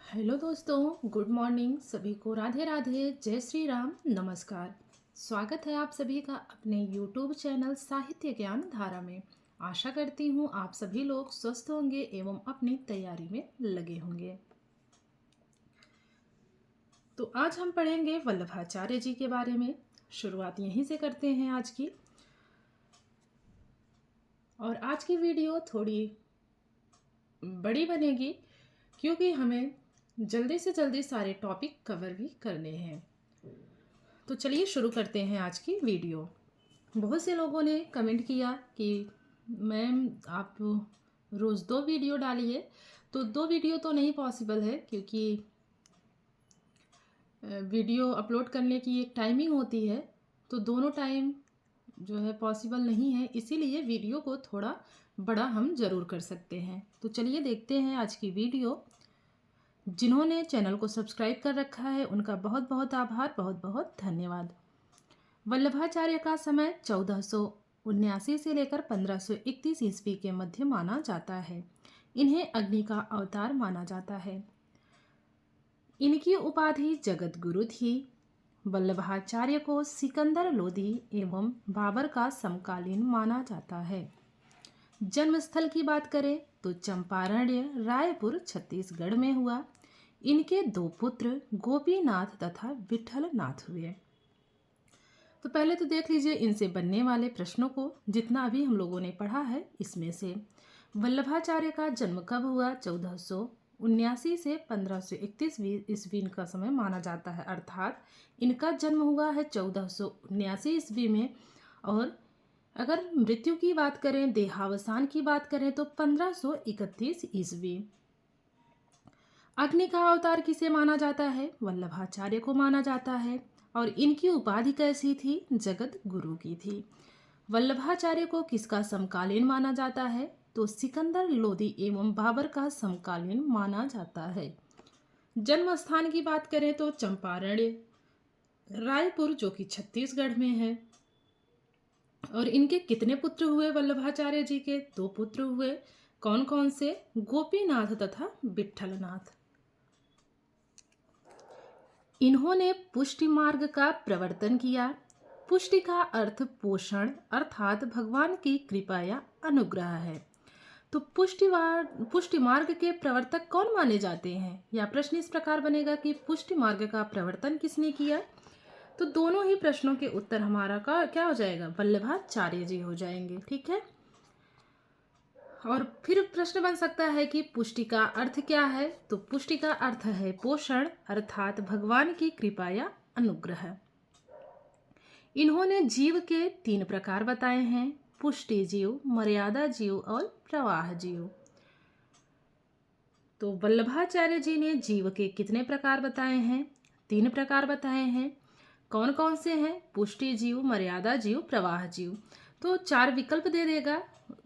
Hello दोस्तों, good morning. सभी को राधे राधे, जय श्री राम, नमस्कार। स्वागत है आप सभी का अपने यूट्यूब चैनल साहित्य ज्ञान धारा में। आशा करती हूँ आप सभी लोग स्वस्थ होंगे एवं अपनी तैयारी में लगे होंगे। तो आज हम पढ़ेंगे वल्लभाचार्य जी के बारे में। शुरुआत यहीं से करते हैं आज की। और आज की वीडियो थोड़ी बड़ी बनेगी क्योंकि हमें जल्दी से जल्दी सारे टॉपिक कवर भी करने हैं। तो चलिए शुरू करते हैं आज की वीडियो। बहुत से लोगों ने कमेंट किया कि मैम आप रोज़ 2 वीडियो डालिए। तो 2 वीडियो तो नहीं पॉसिबल है क्योंकि वीडियो अपलोड करने की एक टाइमिंग होती है, तो दोनों टाइम जो है पॉसिबल नहीं है। इसीलिए वीडियो को थोड़ा बड़ा हम ज़रूर कर सकते हैं। तो चलिए देखते हैं आज की वीडियो। जिन्होंने चैनल को सब्सक्राइब कर रखा है उनका बहुत बहुत आभार, बहुत बहुत धन्यवाद। वल्लभाचार्य का समय 1479 से लेकर 1531 ईस्वी के मध्य माना जाता है। इन्हें अग्नि का अवतार माना जाता है। इनकी उपाधि जगत गुरु थी। वल्लभाचार्य को सिकंदर लोदी एवं बाबर का समकालीन माना जाता है। जन्मस्थल की बात करें तो चंपारण्य रायपुर छत्तीसगढ़ में हुआ। इनके 2 पुत्र गोपीनाथ तथा विठलनाथ हुए। तो पहले तो देख लीजिए इनसे बनने वाले प्रश्नों को, जितना अभी हम लोगों ने पढ़ा है इसमें से। वल्लभाचार्य का जन्म कब हुआ? 1479 से 1531 ईस्वी का समय माना जाता है, अर्थात इनका जन्म हुआ है 1479 ईस्वी में। और अगर मृत्यु की बात करें, देहावसान की बात करें तो 1531 ईस्वी। अग्नि का अवतार किसे माना जाता है? वल्लभाचार्य को माना जाता है। और इनकी उपाधि कैसी थी? जगत गुरु की थी। वल्लभाचार्य को किसका समकालीन माना जाता है? तो सिकंदर लोदी एवं बाबर का समकालीन माना जाता है। जन्म स्थान की बात करें तो चंपारण्य रायपुर, जो कि छत्तीसगढ़ में है। और इनके कितने पुत्र हुए? वल्लभाचार्य जी के 2 पुत्र हुए। कौन कौन से? गोपीनाथ तथा विठलनाथ। इन्होंने पुष्टि मार्ग का प्रवर्तन किया। पुष्टि का अर्थ पोषण अर्थात भगवान की कृपा या अनुग्रह है। तो पुष्टि मार्ग के प्रवर्तक कौन माने जाते हैं? या प्रश्न इस प्रकार बनेगा कि पुष्टि मार्ग का प्रवर्तन किसने किया? तो दोनों ही प्रश्नों के उत्तर हमारा का क्या हो जाएगा? वल्लभाचार्य जी हो जाएंगे। ठीक है। और फिर प्रश्न बन सकता है कि पुष्टि का अर्थ क्या है? तो पुष्टि का अर्थ है पोषण अर्थात भगवान की कृपा या अनुग्रह। इन्होंने जीव के 3 प्रकार बताए हैं: पुष्टि जीव, मर्यादा जीव और प्रवाह जीव। तो वल्लभाचार्य जी ने जीव के कितने प्रकार बताए हैं? 3 प्रकार बताए हैं। कौन कौन से हैं? पुष्टि जीव, मर्यादा जीव, प्रवाह जीव। तो 4 विकल्प दे देगा,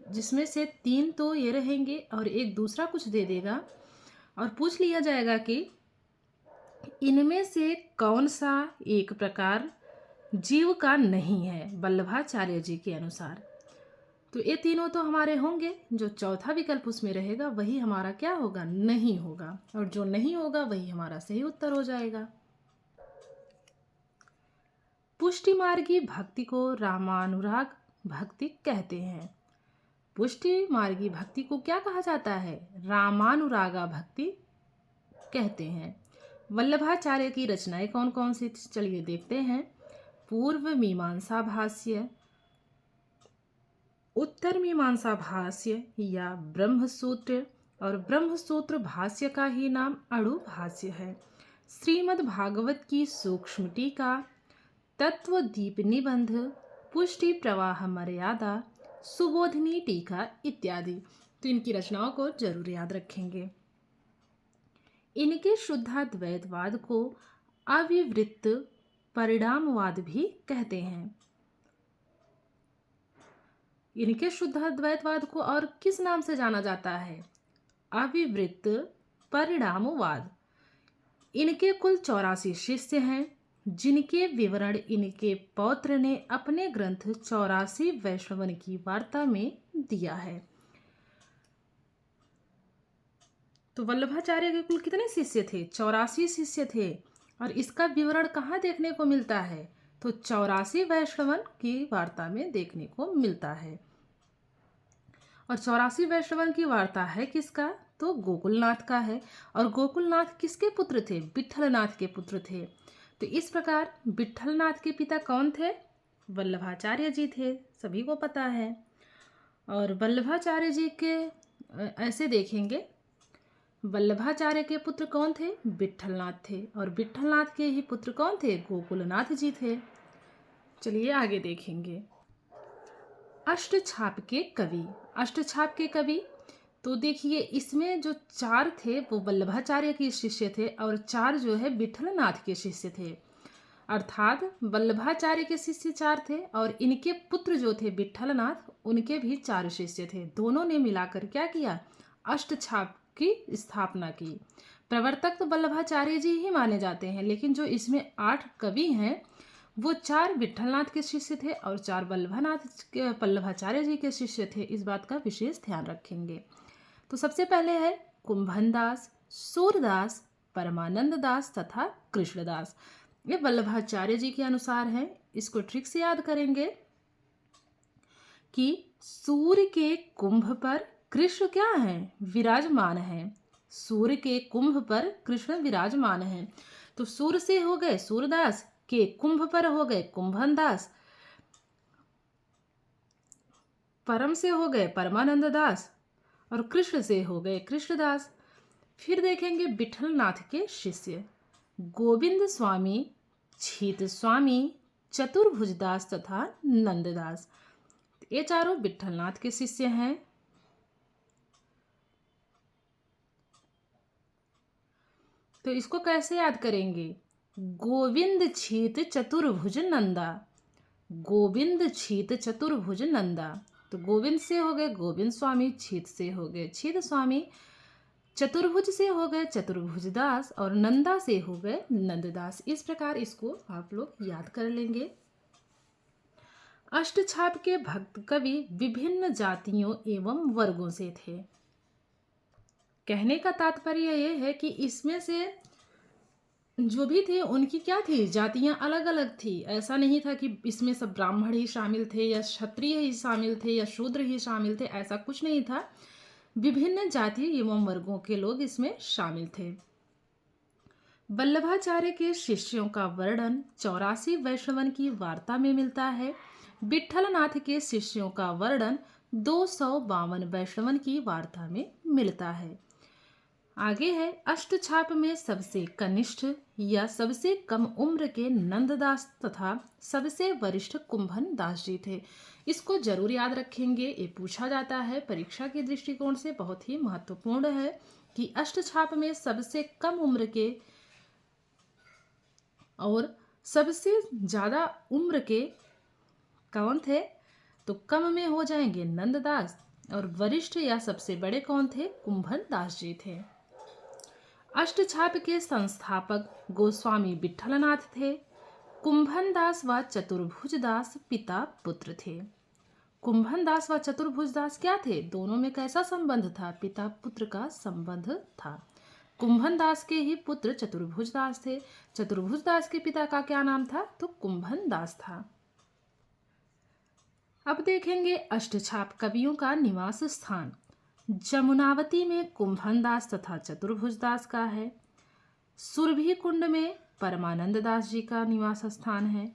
जिसमें से 3 तो ये रहेंगे और एक दूसरा कुछ दे देगा। और पूछ लिया जाएगा कि इनमें से कौन सा एक प्रकार जीव का नहीं है वल्लभाचार्य जी के अनुसार। तो ये तीनों तो हमारे होंगे। जो चौथा विकल्प उसमें रहेगा वही हमारा क्या होगा? नहीं होगा। और जो नहीं होगा वही हमारा सही उत्तर हो जाएगा। पुष्टि मार्गी भक्ति को रामानुराग भक्ति कहते हैं। पुष्टि मार्गी भक्ति को क्या कहा जाता है? रामानुरागा भक्ति कहते हैं। वल्लभाचार्य की रचनाएं कौन कौन सी? चलिए देखते हैं। पूर्व मीमांसा भाष्य, उत्तर मीमांसा भाष्य या ब्रह्मसूत्र। और ब्रह्मसूत्र भाष्य का ही नाम अणु भाष्य है। श्रीमद् भागवत की सूक्ष्म टीका, तत्वदीप निबंध, पुष्टि प्रवाह मर्यादा, सुबोधिनी टीका इत्यादि। तो इनकी रचनाओं को जरूर याद रखेंगे। इनके शुद्धाद्वैतवाद को अविवृत्त परिणामवाद भी कहते हैं। इनके शुद्धाद्वैतवाद को और किस नाम से जाना जाता है? अविवृत्त परिणामवाद। इनके कुल 84 शिष्य हैं, जिनके विवरण इनके पौत्र ने अपने ग्रंथ 84 वैष्णवन की वार्ता में दिया है। तो वल्लभाचार्य के कुल कितने शिष्य थे? 84 शिष्य थे। और इसका विवरण कहाँ देखने को मिलता है? तो 84 वैष्णवन की वार्ता में देखने को मिलता है। और 84 वैष्णवन की वार्ता है किसका? तो गोकुलनाथ का है। और गोकुलनाथ किसके पुत्र थे? विट्ठलनाथ के पुत्र थे। तो इस प्रकार विट्ठलनाथ के पिता कौन थे? वल्लभाचार्य जी थे, सभी को पता है। और वल्लभाचार्य जी के ऐसे देखेंगे, वल्लभाचार्य के पुत्र कौन थे? विट्ठलनाथ थे। और विट्ठलनाथ के ही पुत्र कौन थे? गोकुलनाथ जी थे। चलिए आगे देखेंगे। अष्टछाप के कवि। अष्टछाप के कवि, तो देखिए इसमें जो 4 थे वो वल्लभाचार्य के शिष्य थे और 4 जो है विट्ठलनाथ के शिष्य थे। अर्थात वल्लभाचार्य के शिष्य 4 थे और इनके पुत्र जो थे विट्ठलनाथ, उनके भी 4 शिष्य थे। दोनों ने मिलाकर क्या किया? अष्टछाप की स्थापना की। प्रवर्तक तो वल्लभाचार्य जी ही माने जाते हैं, लेकिन जो इसमें 8 कवि हैं वो 4 विट्ठलनाथ के शिष्य थे और 4 वल्लभाचार्य जी के शिष्य थे। इस बात का विशेष ध्यान रखेंगे। तो सबसे पहले है कुंभनदास, सूरदास, परमानंद दास तथा कृष्णदास। ये वल्लभाचार्य जी के अनुसार है। इसको ट्रिक से याद करेंगे कि सूर्य के कुंभ पर कृष्ण क्या है? विराजमान है। सूर्य के कुंभ पर कृष्ण विराजमान है। तो सूर्य से हो गए सूरदास, के कुंभ पर हो गए कुंभनदास, परम से हो गए परमानंद दास और कृष्ण से हो गए कृष्णदास। फिर देखेंगे विट्ठलनाथ के शिष्य, गोविंद स्वामी, छीत स्वामी, चतुर्भुजदास तथा नंददास। ये चारों विट्ठलनाथ के शिष्य हैं। तो इसको कैसे याद करेंगे? गोविंद छीत चतुर्भुज नंदा, गोविंद छीत चतुर्भुज नंदा। तो गोविंद से हो गए गोविंद स्वामी, छीत से हो गए छीत स्वामी, चतुर्भुज से हो गए चतुर्भुज दास और नंदा से हो गए नंददास। इस प्रकार इसको आप लोग याद कर लेंगे। अष्टछाप के भक्त कवि विभिन्न जातियों एवं वर्गों से थे। कहने का तात्पर्य यह है कि इसमें से जो भी थे उनकी क्या थी? जातियां अलग अलग थी। ऐसा नहीं था कि इसमें सब ब्राह्मण ही शामिल थे या क्षत्रिय ही शामिल थे या शूद्र ही शामिल थे, ऐसा कुछ नहीं था। विभिन्न जाति एवं वर्गों के लोग इसमें शामिल थे। वल्लभाचार्य के शिष्यों का वर्णन 84 वैष्णवन की वार्ता में मिलता है। विट्ठलनाथ के शिष्यों का वर्णन 252 वैष्णवन की वार्ता में मिलता है। आगे है, अष्टछाप में सबसे कनिष्ठ या सबसे कम उम्र के नंददास तथा सबसे वरिष्ठ कुंभन दास जी थे। इसको जरूर याद रखेंगे, ये पूछा जाता है परीक्षा के दृष्टिकोण से, बहुत ही महत्वपूर्ण है कि अष्टछाप में सबसे कम उम्र के और सबसे ज्यादा उम्र के कौन थे? तो कम में हो जाएंगे नंददास और वरिष्ठ या सबसे बड़े कौन थे? कुंभन दास जी थे। अष्टछाप के संस्थापक गोस्वामी विट्ठलनाथ थे। कुंभन दास व चतुर्भुज दास पिता पुत्र थे। कुंभन दास व चतुर्भुज दास क्या थे? दोनों में कैसा संबंध था? पिता पुत्र का संबंध था। कुंभन दास के ही पुत्र चतुर्भुज दास थे। चतुर्भुज दास के पिता का क्या नाम था? तो कुंभन दास था। अब देखेंगे अष्टछाप कवियों का निवास स्थान। जमुनावती में कुंभन दास तथा चतुर्भुज दास का है। सुरभि कुंड में परमानंद दास जी का निवास स्थान है।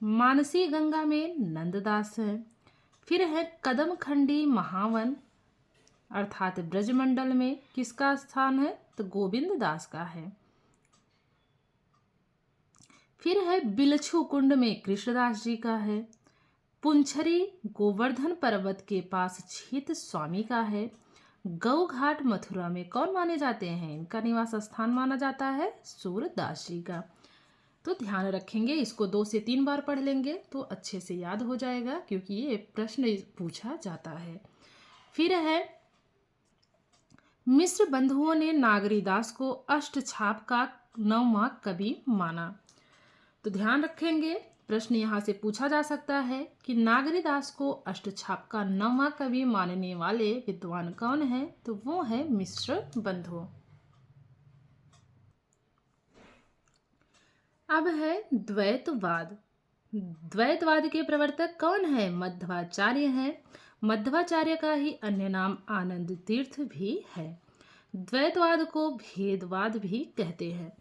मानसी गंगा में नंददास है। फिर है कदमखंडी महावन अर्थात ब्रजमंडल में किसका स्थान है? तो गोविंद दास का है। फिर है बिलछू कुंड में कृष्णदास जी का है। पुंछरी गोवर्धन पर्वत के पास छीत स्वामी का है। गौ घाट मथुरा में कौन माने जाते हैं? इनका निवास स्थान माना जाता है सूरदास जी का। तो ध्यान रखेंगे, इसको 2 से 3 बार पढ़ लेंगे तो अच्छे से याद हो जाएगा, क्योंकि ये प्रश्न पूछा जाता है। फिर है मिश्र बंधुओं ने नागरीदास को अष्टछाप का 9वां कवि माना। तो ध्यान रखेंगे, प्रश्न यहाँ से पूछा जा सकता है कि नागरीदास को अष्टछाप का 9वां कवि मानने वाले विद्वान कौन है? तो वो है मिश्र बंधु। अब है द्वैतवाद। द्वैतवाद के प्रवर्तक कौन है? मध्वाचार्य है। मध्वाचार्य का ही अन्य नाम आनंद तीर्थ भी है। द्वैतवाद को भेदवाद भी कहते हैं।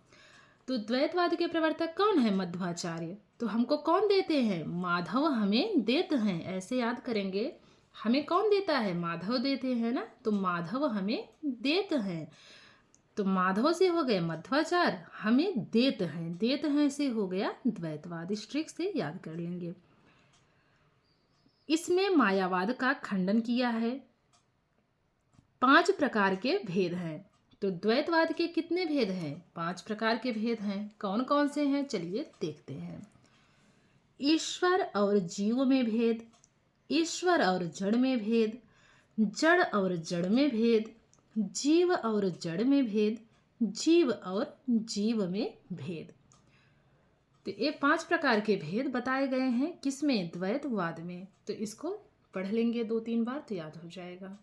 तो द्वैतवाद के प्रवर्तक कौन है? मध्वाचार्य। तो हमको कौन देते हैं? माधव हमें देते हैं, ऐसे याद करेंगे। हमें कौन देता है? माधव देते हैं ना, तो माधव हमें देते हैं। तो माधव से हो गए मध्वाचार्य, हमें देत हैं से हो गया द्वैतवाद। इस ट्रिक से याद कर लेंगे। इसमें मायावाद का खंडन किया है। 5 प्रकार के भेद हैं। तो द्वैतवाद के कितने भेद हैं? 5 प्रकार के भेद हैं। कौन कौन से हैं? चलिए देखते हैं। ईश्वर और जीव में भेद, ईश्वर और जड़ में भेद, जड़ और जड़ में भेद, जीव और जड़ में भेद, जीव और जीव में भेद। तो ये 5 प्रकार के भेद बताए गए हैं किसमें? द्वैतवाद में। तो इसको पढ़ लेंगे 2-3 बार तो याद हो जाएगा।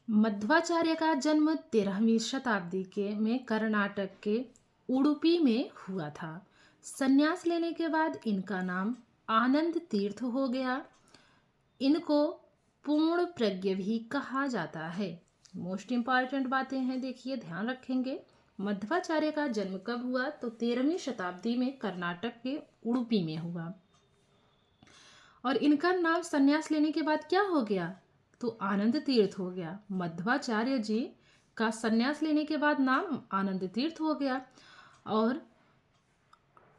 मध्वाचार्य का जन्म 13वीं शताब्दी में कर्नाटक के उडुपी में हुआ था। संन्यास लेने के बाद इनका नाम आनंद तीर्थ हो गया। इनको पूर्ण प्रज्ञ भी कहा जाता है। मोस्ट इम्पॉर्टेंट बातें हैं, देखिए ध्यान रखेंगे। मध्वाचार्य का जन्म कब हुआ? तो 13वीं शताब्दी में कर्नाटक के उडुपी में हुआ। और इनका नाम संन्यास लेने के बाद क्या हो गया? तो आनंद तीर्थ हो गया। मध्वाचार्य जी का संन्यास लेने के बाद नाम आनंद तीर्थ हो गया। और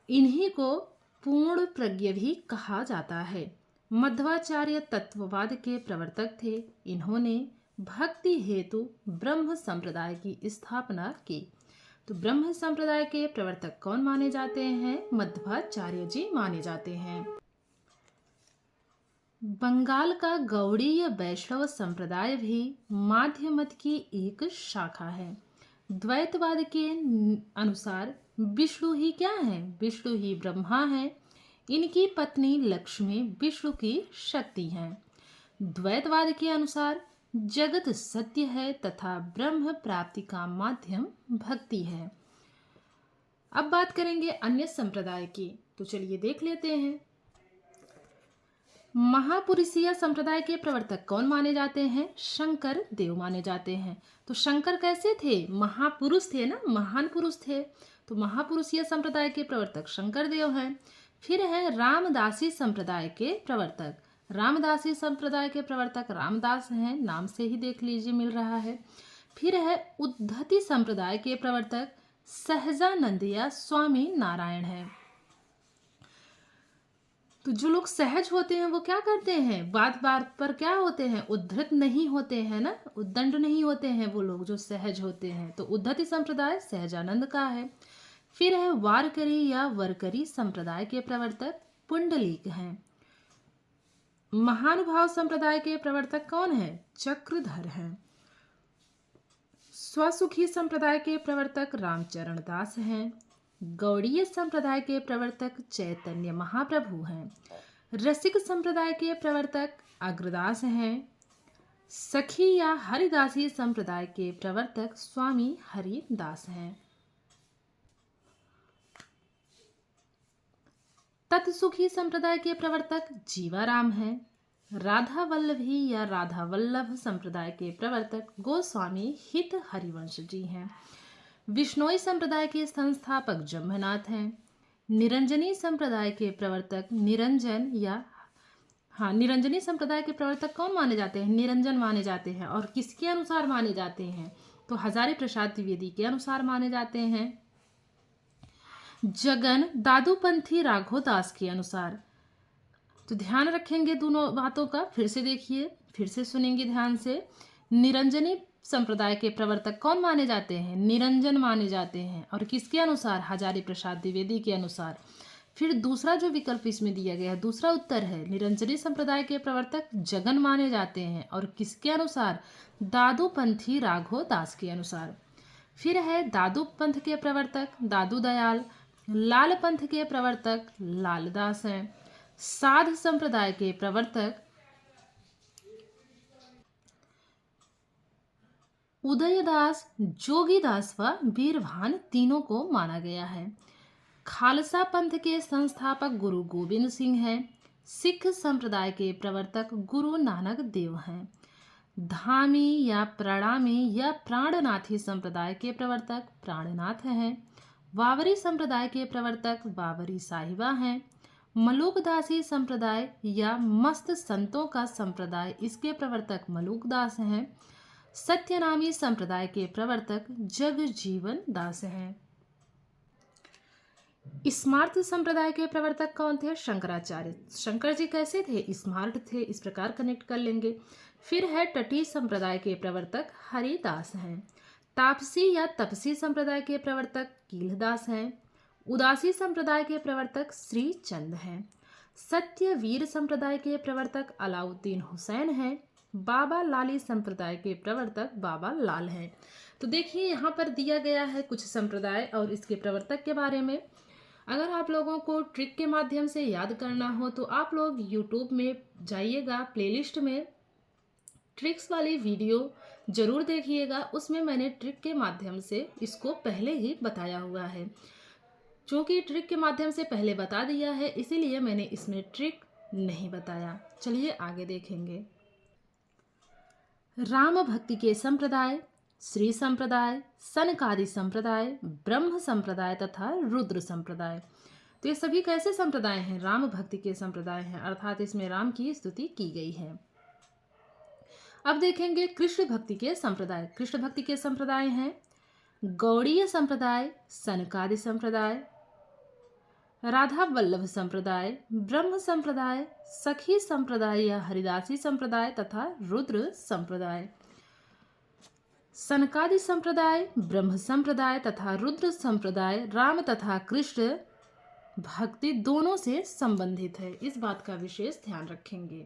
इन्हीं को पूर्ण प्रज्ञ भी कहा जाता है। मध्वाचार्य तत्ववाद के प्रवर्तक थे। इन्होंने भक्ति हेतु ब्रह्म संप्रदाय की स्थापना की। तो ब्रह्म संप्रदाय के प्रवर्तक कौन माने जाते हैं? मध्वाचार्य जी माने जाते हैं। बंगाल का गौड़ीय वैष्णव संप्रदाय भी माध्य मत की एक शाखा है। द्वैतवाद के अनुसार विष्णु ही क्या है? विष्णु ही ब्रह्मा है। इनकी पत्नी लक्ष्मी विष्णु की शक्ति हैं। द्वैतवाद के अनुसार जगत सत्य है तथा ब्रह्म प्राप्ति का माध्यम भक्ति है। अब बात करेंगे अन्य संप्रदाय की, तो चलिए देख लेते हैं। महापुरुषीय संप्रदाय के प्रवर्तक कौन माने जाते हैं? शंकर देव माने जाते हैं। तो शंकर कैसे थे? महापुरुष थे ना, महान पुरुष थे। तो महापुरुषीय संप्रदाय के प्रवर्तक शंकर देव हैं। फिर है रामदासी संप्रदाय के प्रवर्तक। रामदासी संप्रदाय के प्रवर्तक रामदास हैं, नाम से ही देख लीजिए मिल रहा है। फिर है उद्धति संप्रदाय के प्रवर्तक सहजानंद या स्वामी नारायण है। तो जो लोग सहज होते हैं वो क्या करते हैं? बात बात पर क्या होते हैं? उद्धृत नहीं होते हैं ना, उद्दंड नहीं होते हैं वो लोग जो सहज होते हैं। तो उद्धति संप्रदाय सहजानंद का है। फिर है वारकरी या वरकरी संप्रदाय के प्रवर्तक पुंडलीक हैं। महानुभाव संप्रदाय के प्रवर्तक कौन है? चक्रधर हैं। स्वसुखी संप्रदाय के प्रवर्तक रामचरण दास हैं। गौड़ीय संप्रदाय के प्रवर्तक चैतन्य महाप्रभु हैं। रसिक संप्रदाय के प्रवर्तक अग्रदास हैं। सखी या हरिदासी संप्रदाय के प्रवर्तक स्वामी हरिदास हैं। तत्सुखी संप्रदाय के प्रवर्तक जीवाराम हैं। राधा वल्लभी या राधा वल्लभ संप्रदाय के प्रवर्तक गोस्वामी हित हरिवंश जी हैं। विष्णोई संप्रदाय के संस्थापक जम्भनाथ हैं। निरंजनी संप्रदाय के प्रवर्तक निरंजनी संप्रदाय के प्रवर्तक कौन माने जाते हैं? निरंजन माने जाते हैं। और किसके अनुसार माने जाते हैं? तो हजारी प्रसाद द्विवेदी के अनुसार माने जाते हैं। जगन दादूपंथी राघव दास के अनुसार। तो ध्यान रखेंगे दोनों बातों का, फिर से देखिए, फिर से सुनेंगे ध्यान से। निरंजनी संप्रदाय के प्रवर्तक कौन माने जाते हैं? निरंजन माने जाते हैं। और किसके अनुसार? हजारी प्रसाद द्विवेदी के अनुसार। फिर दूसरा जो विकल्प इसमें दिया गया है, दूसरा उत्तर है निरंजनी संप्रदाय के प्रवर्तक जगन माने जाते हैं। और किसके अनुसार? दादूपंथी राघव दास के अनुसार। फिर है दादू पंथ के प्रवर्तक दादू दयाल। लाल पंथ के प्रवर्तक लालदास हैं। साध संप्रदाय के प्रवर्तक उदयदास, जोगीदास व बीरभान तीनों को माना गया है। खालसा पंथ के संस्थापक गुरु गोबिंद सिंह हैं। सिख संप्रदाय के प्रवर्तक गुरु नानक देव हैं। धामी या प्रणामी या प्राणनाथी संप्रदाय के प्रवर्तक प्राणनाथ हैं। बावरी संप्रदाय के प्रवर्तक बावरी साहिबा हैं। मलूकदासी संप्रदाय या मस्त संतों का संप्रदाय, इसके प्रवर्तक मलूकदास हैं। सत्यनामी संप्रदाय के प्रवर्तक जगजीवन दास हैं। स्मार्त संप्रदाय के प्रवर्तक कौन थे? शंकराचार्य। शंकर जी कैसे थे? स्मार्ट थे। इस प्रकार कनेक्ट कर लेंगे। फिर है टटी संप्रदाय के प्रवर्तक हरिदास हैं। तापसी या तपसी संप्रदाय के प्रवर्तक कीलदास हैं। उदासी संप्रदाय के प्रवर्तक श्री चंद हैं। सत्यवीर संप्रदाय के प्रवर्तक अलाउद्दीन हुसैन हैं। बाबा लाली संप्रदाय के प्रवर्तक बाबा लाल हैं। तो देखिए यहाँ पर दिया गया है कुछ संप्रदाय और इसके प्रवर्तक के बारे में। अगर आप लोगों को ट्रिक के माध्यम से याद करना हो तो आप लोग यूट्यूब में जाइएगा, प्लेलिस्ट में ट्रिक्स वाली वीडियो ज़रूर देखिएगा। उसमें मैंने ट्रिक के माध्यम से इसको पहले ही बताया हुआ है। क्योंकि ट्रिक के माध्यम से पहले बता दिया है, इसीलिए मैंने इसमें ट्रिक नहीं बताया। चलिए आगे देखेंगे। राम भक्ति के संप्रदाय, श्री संप्रदाय, सनकादि संप्रदाय, ब्रह्म संप्रदाय तथा रुद्र संप्रदाय। तो ये सभी कैसे संप्रदाय हैं? राम भक्ति के संप्रदाय हैं, अर्थात इसमें राम की स्तुति की गई है। अब देखेंगे कृष्ण भक्ति के संप्रदाय। कृष्ण भक्ति के संप्रदाय हैं गौड़ीय संप्रदाय, सनकादि संप्रदाय, राधा वल्लभ संप्रदाय, ब्रह्म संप्रदाय, सखी संप्रदाय या हरिदासी संप्रदाय तथा रुद्र संप्रदाय। सनकादि संप्रदाय, ब्रह्म संप्रदाय तथा रुद्र संप्रदाय राम तथा कृष्ण भक्ति दोनों से संबंधित है। इस बात का विशेष ध्यान रखेंगे।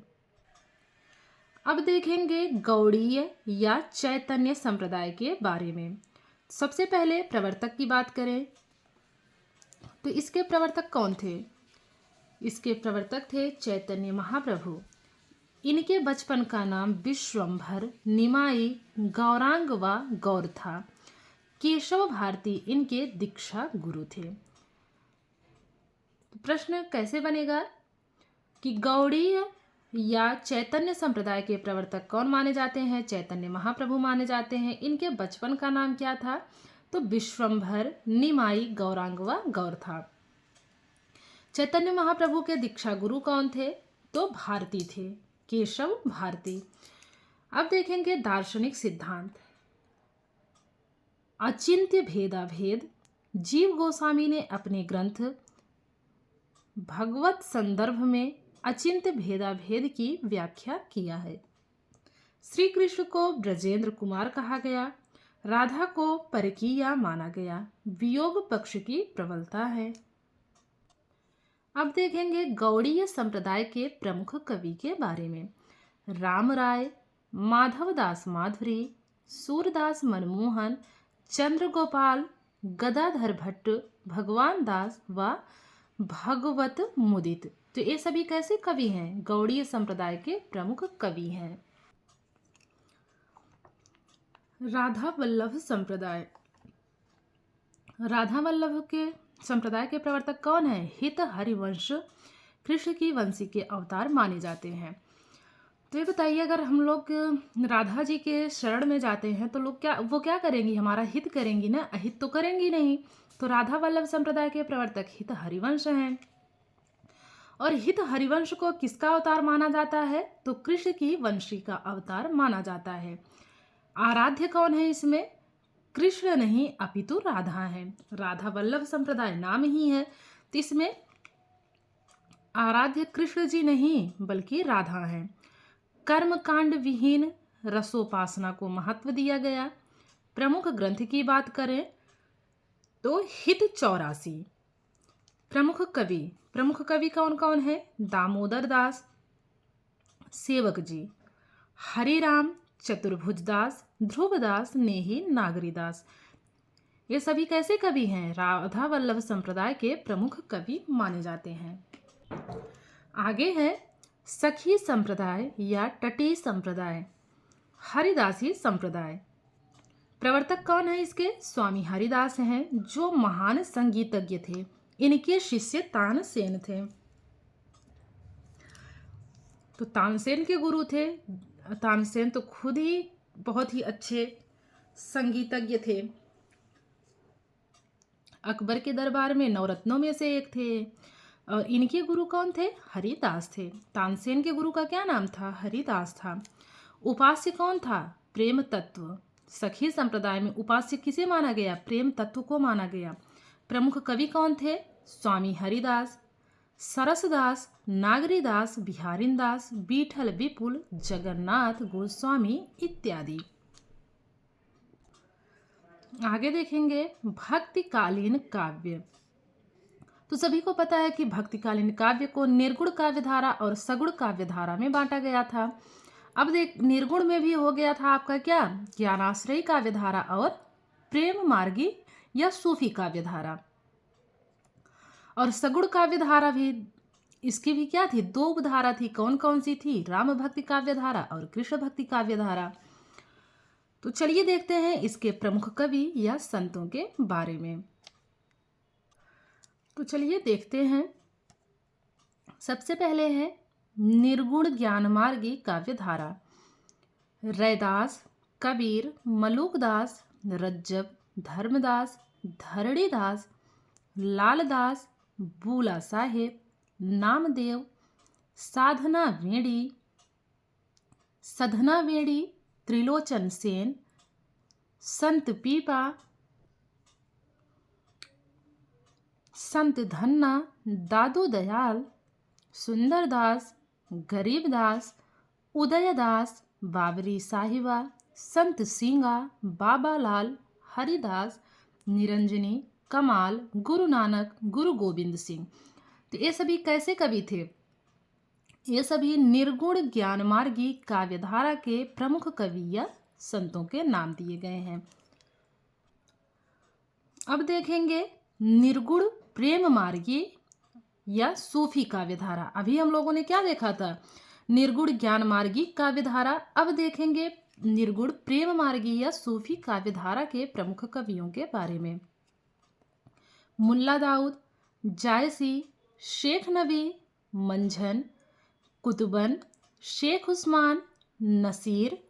अब देखेंगे गौड़ीय या चैतन्य संप्रदाय के बारे में। सबसे पहले प्रवर्तक की बात करें तो इसके प्रवर्तक कौन थे? इसके प्रवर्तक थे चैतन्य महाप्रभु। इनके बचपन का नाम विश्वंभर, निमाई, गौरांग व गौर था। केशव भारती इनके दीक्षा गुरु थे। प्रश्न कैसे बनेगा कि गौड़ीय या चैतन्य संप्रदाय के प्रवर्तक कौन माने जाते हैं? चैतन्य महाप्रभु माने जाते हैं। इनके बचपन का नाम क्या था? तो विश्वंभर, निमाई, गौरांग व गौर था। चैतन्य महाप्रभु के दीक्षा गुरु कौन थे? तो भारती थे, केशव भारती। अब देखेंगे दार्शनिक सिद्धांत। अचिंत्य भेदाभेद। जीव गोस्वामी ने अपने ग्रंथ भगवत संदर्भ में अचिंत्य भेदाभेद की व्याख्या किया है। श्री कृष्ण को ब्रजेंद्र कुमार कहा गया। राधा को परकीया माना गया। वियोग पक्ष की प्रबलता है। अब देखेंगे गौड़ीय संप्रदाय के प्रमुख कवि के बारे में। राम राय, माधवदास माधुरी, सूरदास मनमोहन, चंद्रगोपाल, गदाधर भट्ट, भगवान दास व भगवत मुदित। तो ये सभी कैसे कवि हैं? गौड़ीय संप्रदाय के प्रमुख कवि हैं। राधा वल्लभ संप्रदाय। राधा वल्लभ के संप्रदाय के प्रवर्तक कौन है? हित हरिवंश कृष्ण की वंशी के अवतार माने जाते हैं। तो ये बताइए, अगर हम लोग राधा जी के शरण में जाते हैं तो लोग वो क्या करेंगी? हमारा हित करेंगी ना, अहित तो करेंगी नहीं। तो राधा वल्लभ संप्रदाय के प्रवर्तक हित हरिवंश हैं। और हित हरिवंश को किसका अवतार माना जाता है? तो कृष्ण की वंशी का अवतार माना जाता है। आराध्य कौन है इसमें? कृष्ण नहीं अपितु राधा है। राधा वल्लभ संप्रदाय नाम ही है, तो इसमें आराध्य कृष्ण जी नहीं बल्कि राधा है। कर्म कांड विहीन रसोपासना को महत्व दिया गया। प्रमुख ग्रंथ की बात करें तो हित 84। प्रमुख कवि कौन कौन है? दामोदर दास सेवक जी, हरिराम, चतुर्भुज दास, ध्रुवदास, नेही, नागरीदास। ये सभी कैसे कवि हैं? राधा वल्लभ संप्रदाय के प्रमुख कवि माने जाते हैं। आगे है सखी संप्रदाय या तटीय संप्रदाय, हरिदासी संप्रदाय। प्रवर्तक कौन है इसके? स्वामी हरिदास हैं, जो महान संगीतज्ञ थे। इनके शिष्य तानसेन थे। तो तानसेन के गुरु थे। तानसेन तो खुद ही बहुत ही अच्छे संगीतज्ञ थे। अकबर के दरबार में नवरत्नों में से एक थे। और इनके गुरु कौन थे? हरिदास थे। तानसेन के गुरु का क्या नाम था? हरिदास था। उपास्य कौन था? प्रेम तत्व। सखी संप्रदाय में उपास्य किसे माना गया? प्रेम तत्व को माना गया। प्रमुख कवि कौन थे? स्वामी हरिदास, सरसदास, नागरीदास, बिहारिंदास, बीठल विपुल, जगन्नाथ गोस्वामी इत्यादि। आगे देखेंगे भक्तिकालीन काव्य। तो सभी को पता है कि भक्तिकालीन काव्य को निर्गुण काव्यधारा और सगुण काव्यधारा में बांटा गया था। अब देख, निर्गुण में भी हो गया था आपका क्या? ज्ञानाश्रयी काव्यधारा और प्रेम मार्गी या सूफी काव्यधारा। और सगुण काव्यधारा भी, इसकी भी क्या थी? दो धारा थी। कौन कौन सी थी? राम भक्ति काव्यधारा और कृष्ण भक्ति काव्यधारा। तो चलिए देखते हैं इसके प्रमुख कवि या संतों के बारे में। तो चलिए देखते हैं। सबसे पहले है निर्गुण ज्ञानमार्गी काव्यधारा। रैदास, कबीर, मलुकदास, रज्जब, धर्मदास, धरणीदास, लालदास, बूला साहेब, नामदेव, साधना वेड़ी, त्रिलोचन सेन, संत पीपा, संत धन्ना, दादू दयाल, सुंदरदास, गरीबदास, उदयदास, बाबरी साहिबा, संत सिंगा, बाबा लाल, हरिदास, निरंजनी, कमाल, गुरु नानक, गुरु गोविंद सिंह। तो ये सभी कैसे कवि थे? ये सभी निर्गुण ज्ञानमार्गी काव्यधारा के प्रमुख कवि या संतों के नाम दिए गए हैं। अब देखेंगे निर्गुण प्रेम मार्गी या सूफी काव्यधारा। अभी हम लोगों ने क्या देखा था? निर्गुण ज्ञान मार्गी काव्यधारा। अब देखेंगे निर्गुण प्रेम मार्गी या सूफी काव्यधारा के प्रमुख कवियों के बारे में। मुल्ला दाऊद, जायसी, शेख नबी, मंझन, कुतुबन, शेख उस्मान, नसीर,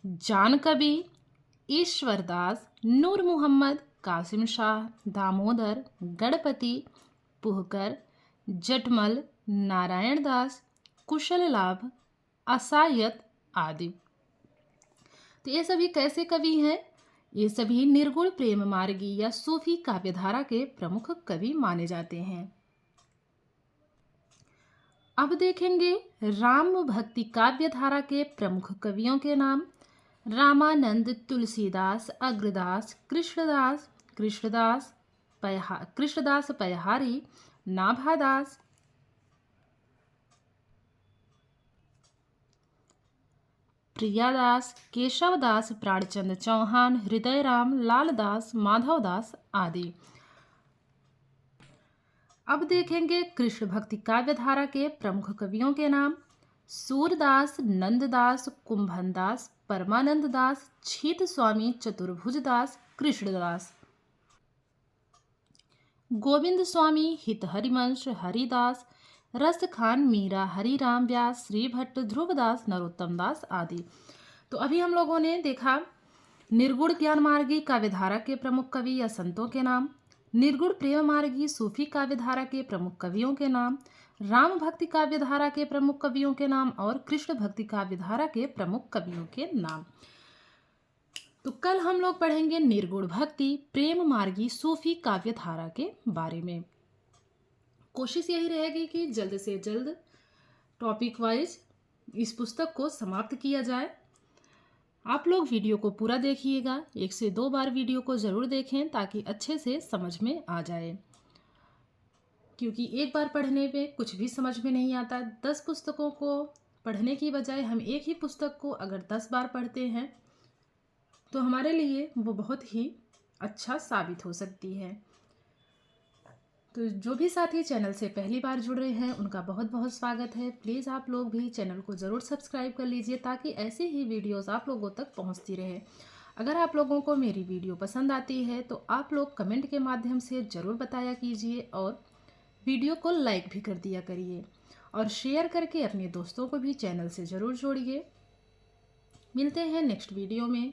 जान कवि, ईश्वरदास, नूर मोहम्मद, कासिम शाह, दामोदर, गणपति, पुहकर, जटमल, नारायण दास, कुशल लाभ, असायत आदि। तो ये सभी कैसे कवि हैं? ये सभी निर्गुण प्रेम मार्गी या सूफी काव्यधारा के प्रमुख कवि माने जाते हैं। अब देखेंगे राम भक्ति काव्यधारा के प्रमुख कवियों के नाम। रामानंद, तुलसीदास, अग्रदास, कृष्णदास पयहारी, नाभादास, प्रियादास, केशवदास, प्राणचंद चौहान, हृदयराम, लालदास, माधवदास आदि। अब देखेंगे कृष्ण भक्ति काव्यधारा के प्रमुख कवियों के नाम। सूरदास, नंददास, कुंभनदास, परमानंद दास, छीत स्वामी, चतुर्भुज दास, कृष्णदास, गोविंद स्वामी, हित हरिवंश, हरिदास, रस खान, मीरा, हरिराम व्यास, श्री भट्ट, ध्रुवदास, नरोत्तम दास आदि। तो अभी हम लोगों ने देखा निर्गुण ज्ञान मार्गी काव्यधारा के प्रमुख कवि या संतों के नाम, निर्गुण प्रेम मार्गी सूफी काव्यधारा के प्रमुख कवियों के नाम, राम भक्ति काव्यधारा के प्रमुख कवियों के नाम और कृष्ण भक्ति काव्यधारा के प्रमुख कवियों के नाम। तो कल हम लोग पढ़ेंगे निर्गुण भक्ति प्रेम मार्गी सूफी काव्यधारा के बारे में। कोशिश यही रहेगी कि जल्द से जल्द टॉपिक वाइज इस पुस्तक को समाप्त किया जाए। आप लोग वीडियो को पूरा देखिएगा, 1 से 2 बार वीडियो को ज़रूर देखें ताकि अच्छे से समझ में आ जाए, क्योंकि एक बार पढ़ने पे कुछ भी समझ में नहीं आता। 10 पुस्तकों को पढ़ने की बजाय हम एक ही पुस्तक को अगर 10 बार पढ़ते हैं तो हमारे लिए वो बहुत ही अच्छा साबित हो सकती है। तो जो भी साथी चैनल से पहली बार जुड़ रहे हैं उनका बहुत बहुत स्वागत है। प्लीज़ आप लोग भी चैनल को ज़रूर सब्सक्राइब कर लीजिए ताकि ऐसी ही वीडियोस आप लोगों तक पहुंचती रहे। अगर आप लोगों को मेरी वीडियो पसंद आती है तो आप लोग कमेंट के माध्यम से ज़रूर बताया कीजिए और वीडियो को लाइक भी कर दिया करिए और शेयर करके अपने दोस्तों को भी चैनल से ज़रूर जोड़िए। मिलते हैं नेक्स्ट वीडियो में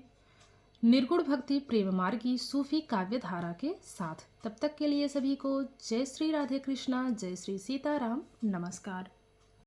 निर्गुण भक्ति प्रेम मार्गी सूफी काव्य धारा के साथ। तब तक के लिए सभी को जय श्री राधे कृष्णा, जय श्री सीताराम, नमस्कार।